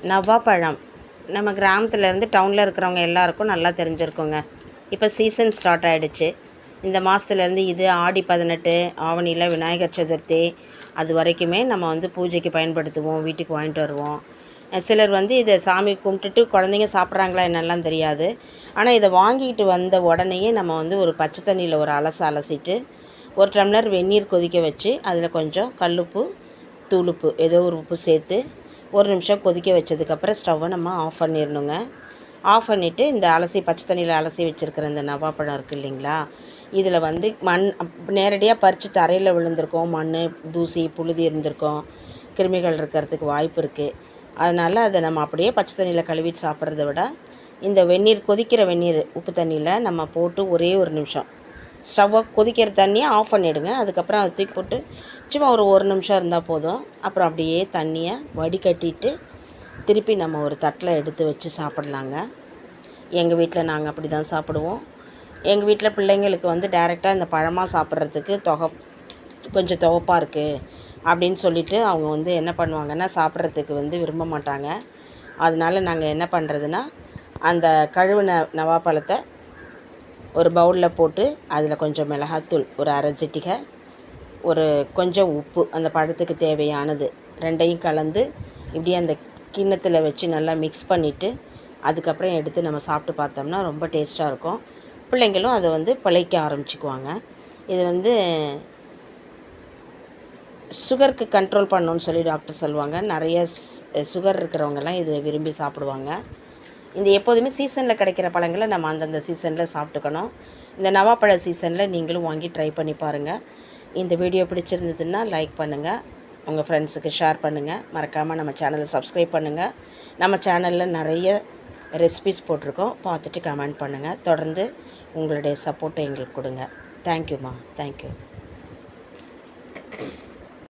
நவாப்பழம் நம்ம கிராமத்துலேருந்து டவுனில் இருக்கிறவங்க எல்லாருக்கும் நல்லா தெரிஞ்சிருக்குங்க. இப்போ சீசன் ஸ்டார்ட் ஆகிடுச்சு. இந்த மாதத்துலேருந்து இது ஆடி 18 ஆவணியில் விநாயகர் சதுர்த்தி அது வரைக்குமே நம்ம வந்து பூஜைக்கு பயன்படுத்துவோம், வீட்டுக்கு வாங்கிட்டு வருவோம். சிலர் வந்து இதை சாமி கும்பிட்டுட்டு குழந்தைங்க சாப்பிட்றாங்களா என்னெல்லாம் தெரியாது. ஆனால் இதை வாங்கிட்டு வந்த உடனேயே நம்ம வந்து ஒரு பச்சை தண்ணியில் ஒரு அலசிட்டு ஒரு டம்ளர் வெந்நீர் கொதிக்க வச்சு அதில் கொஞ்சம் கல்லுப்பு, தூளுப்பு ஏதோ ஒரு உப்பு சேர்த்து ஒரு நிமிஷம் கொதிக்க வச்சதுக்கப்புறம் ஸ்டவ்வை நம்ம ஆஃப் பண்ணிடணுங்க. ஆஃப் பண்ணிவிட்டு இந்த பச்சை தண்ணியில் அலசி வச்சுருக்கிற இந்த நவாப்பழம் இருக்குது இல்லைங்களா, இதில் வந்து நேரடியாக பறித்து தரையில் விழுந்திருக்கோம், மண், தூசி, புழுதி இருந்திருக்கோம், கிருமிகள் இருக்கிறதுக்கு வாய்ப்பு இருக்குது. அதனால் அதை நம்ம அப்படியே பச்சை தண்ணியில் கழுவிட்டு சாப்பிட்றத விட இந்த கொதிக்கிற வெந்நீர் உப்பு தண்ணியில் நம்ம போட்டு ஒரே ஒரு நிமிஷம் ஸ்டவ்வை கொதிக்கிற தண்ணியை ஆஃப் பண்ணிவிடுங்க. அதுக்கப்புறம் அதை தூக்கி போட்டு சும்மா ஒரு நிமிஷம் இருந்தால் போதும். அப்புறம் அப்படியே தண்ணியை வடிகட்டிட்டு திருப்பி நம்ம ஒரு தட்டில் எடுத்து வச்சு சாப்பிட்லாங்க. எங்கள் வீட்டில் நாங்கள் அப்படி தான் சாப்பிடுவோம். எங்கள் வீட்டில் பிள்ளைங்களுக்கு வந்து டைரெக்டாக இந்த பழமாக சாப்பிட்றதுக்கு கொஞ்சம் துவப்பாக இருக்குது அப்படின்னு சொல்லிவிட்டு அவங்க வந்து என்ன பண்ணுவாங்கன்னா சாப்பிட்றதுக்கு வந்து விரும்ப மாட்டாங்க. அதனால் நாங்கள் என்ன பண்ணுறதுன்னா அந்த கழுவின நவாப்பழத்தை ஒரு பவுலில் போட்டு அதில் கொஞ்சம் மிளகாத்தூள் ஒரு அரை சிட்டிகை, ஒரு கொஞ்சம் உப்பு அந்த பழத்துக்கு தேவையானது ரெண்டையும் கலந்து இப்படியே அந்த கிண்ணத்தில் வச்சு நல்லா மிக்ஸ் பண்ணிவிட்டு அதுக்கப்புறம் எடுத்து நம்ம சாப்பிட்டு பார்த்தோம்னா ரொம்ப டேஸ்ட்டாக இருக்கும். பிள்ளைங்களும் அதை வந்து பழைக்க ஆரம்பிச்சுக்குவாங்க. இது வந்து சுகருக்கு கண்ட்ரோல் பண்ணணுன்னு சொல்லி டாக்டர் சொல்லுவாங்க. நிறைய சுகர் இருக்கிறவங்கெல்லாம் இது விரும்பி சாப்பிடுவாங்க. இந்த எப்போதுமே சீசனில் கிடைக்கிற பழங்களை நம்ம அந்தந்த சீசனில் சாப்பிட்டுக்கணும். இந்த நவாப்பழ சீசனில் நீங்களும் வாங்கி ட்ரை பண்ணி பாருங்கள். இந்த வீடியோ பிடிச்சிருந்ததுன்னா லைக் பண்ணுங்கள், உங்கள் ஃப்ரெண்ட்ஸுக்கு ஷேர் பண்ணுங்கள். மறக்காமல் நம்ம சேனலை சப்ஸ்கிரைப் பண்ணுங்கள். நம்ம சேனலில் நிறைய ரெசிபிஸ் போட்டிருக்கோம், பார்த்துட்டு கமெண்ட் பண்ணுங்கள். தொடர்ந்து உங்களுடைய சப்போர்ட்டை எங்களுக்கு கொடுங்க. தேங்க்யூம்மா, தேங்க்யூ.